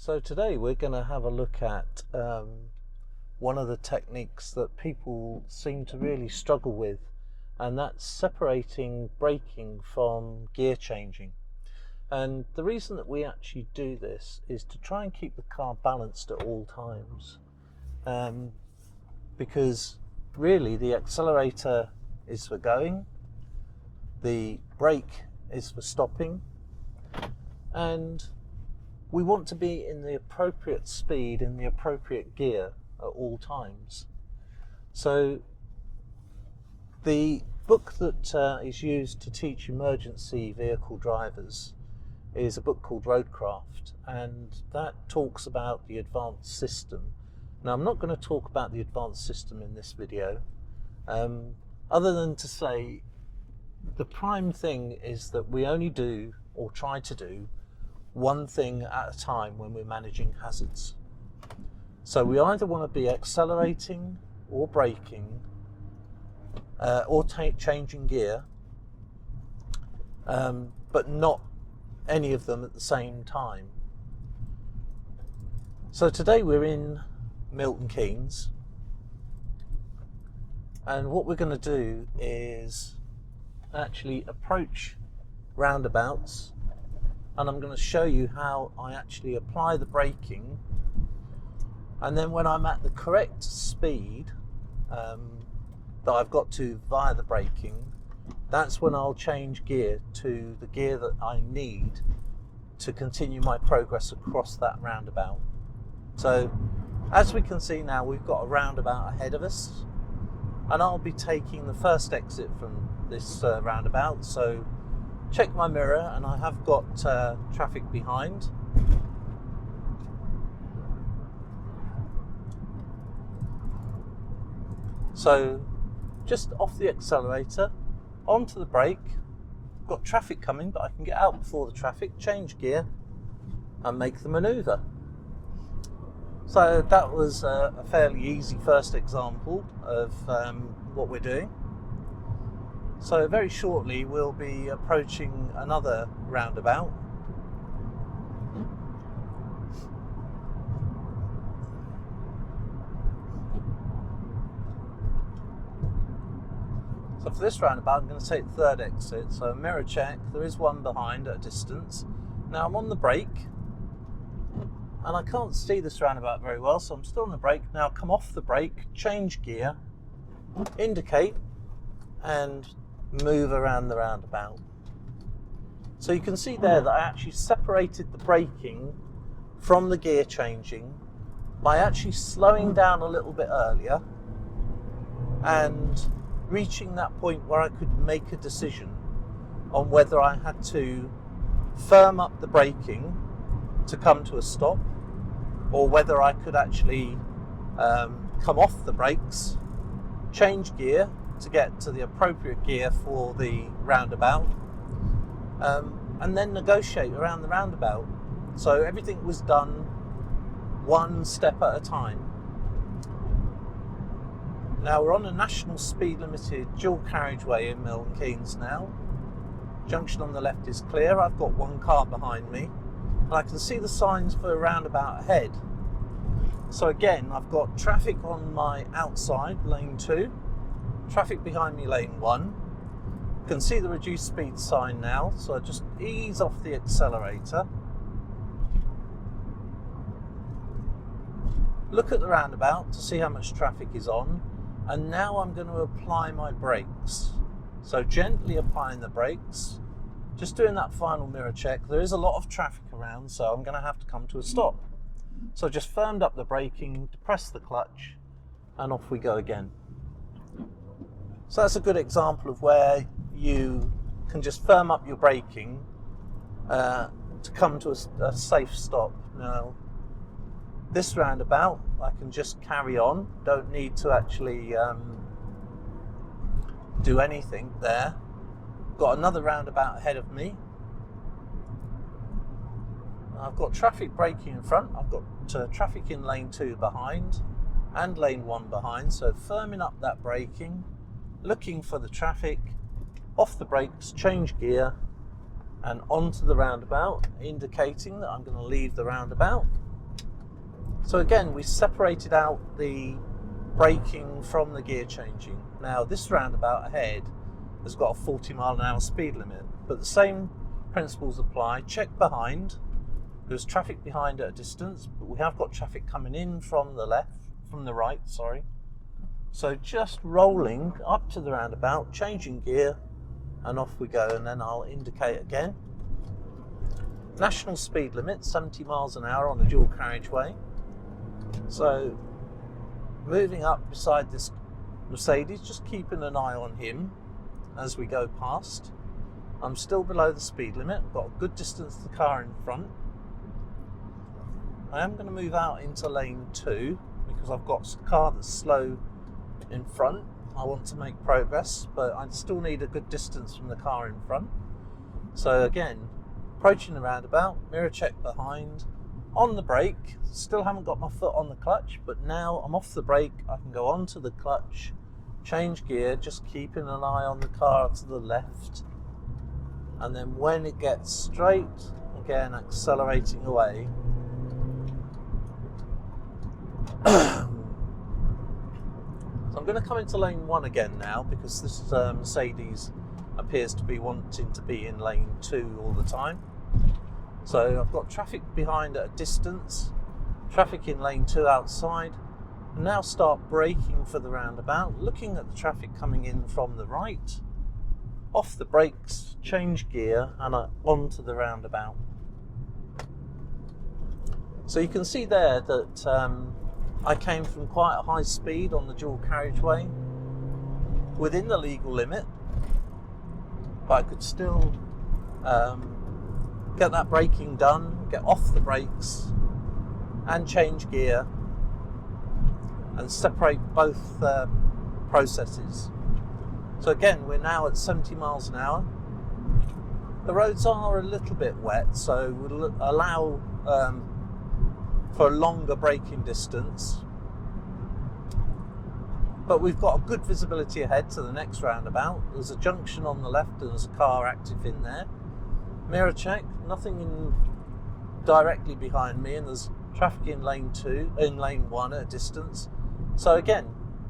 So today we're going to have a look at one of the techniques that people seem to really struggle with, and that's separating braking from gear changing. And the reason that we actually do this is to try and keep the car balanced at all times, because really the accelerator is for going, the brake is for stopping, and we want to be in the appropriate speed in the appropriate gear at all times. So the book that is used to teach emergency vehicle drivers is a book called Roadcraft, and that talks about the advanced system. Now, I'm not going to talk about the advanced system in this video, other than to say the prime thing is that we only do, or try to do, one thing at a time when we're managing hazards. So we either want to be accelerating or braking or changing gear, but not any of them at the same time. So today we're in Milton Keynes, and what we're going to do is actually approach roundabouts, and I'm going to show you how I actually apply the braking, and then when I'm at the correct speed that I've got to via the braking, that's when I'll change gear to the gear that I need to continue my progress across that roundabout. So as we can see now, we've got a roundabout ahead of us, and I'll be taking the first exit from this roundabout. So check my mirror, and I have got traffic behind. So just off the accelerator, onto the brake, got traffic coming, but I can get out before the traffic, change gear and make the manoeuvre. So that was a fairly easy first example of what we're doing. So very shortly we'll be approaching another roundabout. So for this roundabout I'm going to take the third exit, so mirror check, there is one behind at a distance. Now I'm on the brake, and I can't see this roundabout very well, so I'm still on the brake. Now come off the brake, change gear, indicate, and move around the roundabout. So you can see there that I actually separated the braking from the gear changing by actually slowing down a little bit earlier and reaching that point where I could make a decision on whether I had to firm up the braking to come to a stop, or whether I could actually come off the brakes, change gear to get to the appropriate gear for the roundabout, and then negotiate around the roundabout. So everything was done one step at a time. Now we're on a national speed limited dual carriageway in Milton Keynes now. Junction on the left is clear. I've got one car behind me, and I can see the signs for a roundabout ahead. So again, I've got traffic on my outside, lane 2, traffic behind me, lane 1. You can see the reduced speed sign now, so I just ease off the accelerator. Look at the roundabout to see how much traffic is on, and now I'm going to apply my brakes. So gently applying the brakes, just doing that final mirror check. There is a lot of traffic around, so I'm going to have to come to a stop. So just firmed up the braking, depressed the clutch, and off we go again. So that's a good example of where you can just firm up your braking to come to a safe stop. Now, this roundabout, I can just carry on, don't need to actually do anything there. Got another roundabout ahead of me. I've got traffic braking in front, I've got traffic in lane 2 behind and lane 1 behind, so firming up that braking, looking for the traffic, off the brakes, change gear and onto the roundabout, indicating that I'm going to leave the roundabout. So again, we separated out the braking from the gear changing. Now this roundabout ahead has got a 40-mile-an-hour speed limit, but the same principles apply. Check behind. There's traffic behind at a distance, but we have got traffic coming in from the right, sorry. So just rolling up to the roundabout, changing gear, and off we go, and then I'll indicate again. National speed limit, 70 miles an hour on a dual carriageway. So moving up beside this Mercedes, just keeping an eye on him as we go past. I'm still below the speed limit, got a good distance to the car in front. I am going to move out into lane 2 because I've got a car that's slow in front. I want to make progress, but I still need a good distance from the car in front. So again, approaching the roundabout, mirror check behind, on the brake, still haven't got my foot on the clutch, but now I'm off the brake, I can go onto the clutch, change gear, just keeping an eye on the car to the left, and then when it gets straight, again accelerating away. So I'm going to come into lane 1 again now, because this Mercedes appears to be wanting to be in lane 2 all the time. So I've got traffic behind at a distance, traffic in lane 2 outside, and now start braking for the roundabout, looking at the traffic coming in from the right, off the brakes, change gear, and onto the roundabout. So you can see there that I came from quite a high speed on the dual carriageway, within the legal limit, but I could still get that braking done, get off the brakes and change gear and separate both processes. So again, we're now at 70 miles an hour. The roads are a little bit wet, so we'll allow for a longer braking distance, but we've got a good visibility ahead to the next roundabout. There's a junction on the left and there's a car active in there. Mirror check, nothing directly behind me, and there's traffic in lane 1 at a distance. So again,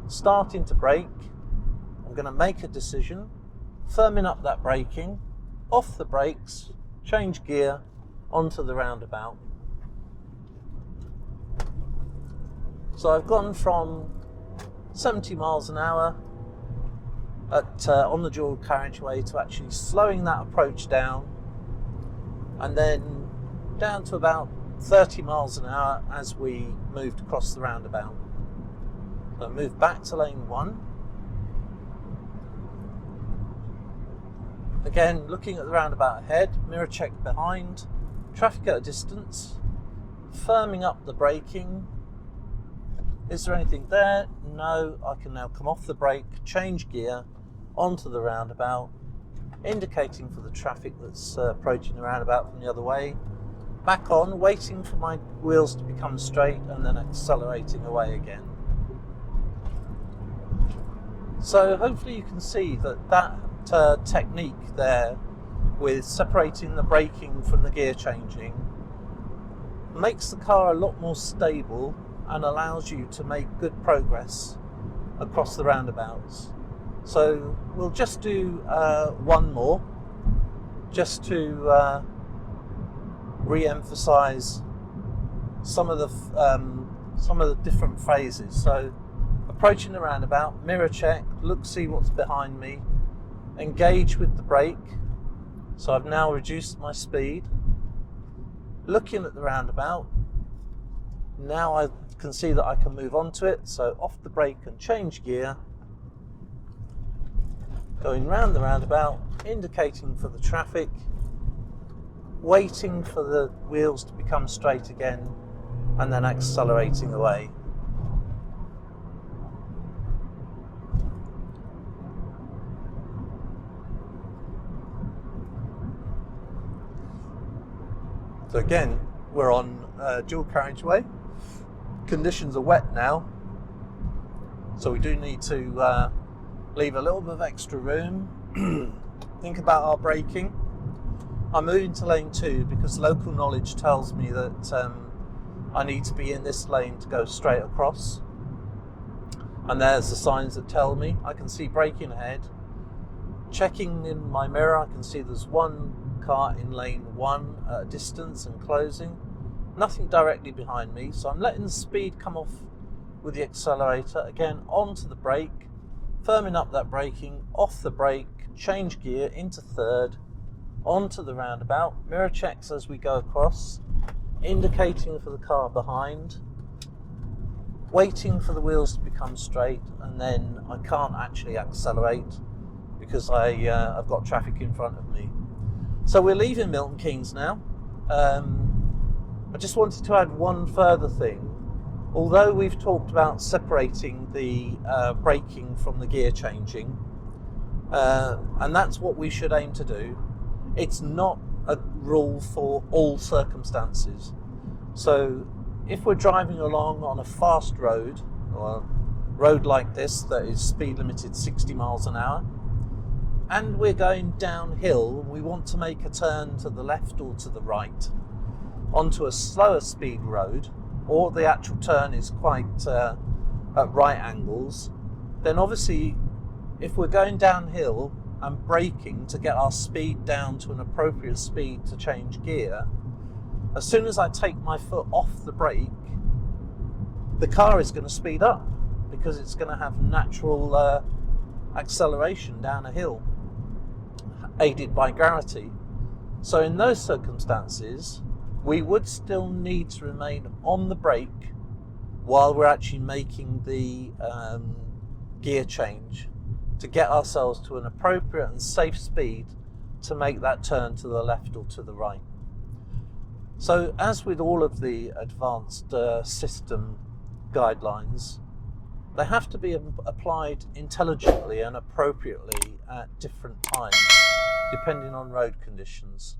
starting to brake, I'm going to make a decision, firming up that braking, off the brakes, change gear, onto the roundabout. So I've gone from 70 miles an hour on the dual carriageway to actually slowing that approach down, and then down to about 30 miles an hour as we moved across the roundabout. So I moved back to lane 1. Again, looking at the roundabout ahead, mirror check behind, traffic at a distance, firming up the braking. Is there anything there? No. I can now come off the brake, change gear, onto the roundabout, indicating for the traffic that's approaching the roundabout from the other way. Back on, waiting for my wheels to become straight, and then accelerating away again. So hopefully you can see that technique there with separating the braking from the gear changing makes the car a lot more stable and allows you to make good progress across the roundabouts. So we'll just do one more, just to re-emphasize some of the different phases. So approaching the roundabout, mirror check, look, see what's behind me, engage with the brake. So I've now reduced my speed. Looking at the roundabout, now I can see that I can move onto it, so off the brake and change gear, going round the roundabout, indicating for the traffic, waiting for the wheels to become straight again, and then accelerating away. So again, we're on dual carriageway. Conditions are wet now, so we do need to leave a little bit of extra room. Think about our braking. I'm moving to lane 2 because local knowledge tells me that I need to be in this lane to go straight across. And there's the signs that tell me. I can see braking ahead. Checking in my mirror, I can see there's one car in lane 1 at a distance and closing. Nothing directly behind me, so I'm letting the speed come off with the accelerator. Again, onto the brake, firming up that braking, off the brake, change gear into third, onto the roundabout, mirror checks as we go across, indicating for the car behind, waiting for the wheels to become straight, and then I can't actually accelerate because I've got traffic in front of me. So we're leaving Milton Keynes now. I just wanted to add one further thing. Although we've talked about separating the braking from the gear changing, and that's what we should aim to do, it's not a rule for all circumstances. So if we're driving along on a fast road, or a road like this that is speed limited 60 miles an hour, and we're going downhill, we want to make a turn to the left or to the right onto a slower speed road, or the actual turn is quite at right angles, then obviously if we're going downhill and braking to get our speed down to an appropriate speed to change gear, as soon as I take my foot off the brake, the car is going to speed up because it's going to have natural acceleration down a hill, aided by gravity. So in those circumstances, we would still need to remain on the brake while we're actually making the gear change to get ourselves to an appropriate and safe speed to make that turn to the left or to the right. So as with all of the advanced system guidelines, they have to be applied intelligently and appropriately at different times, depending on road conditions.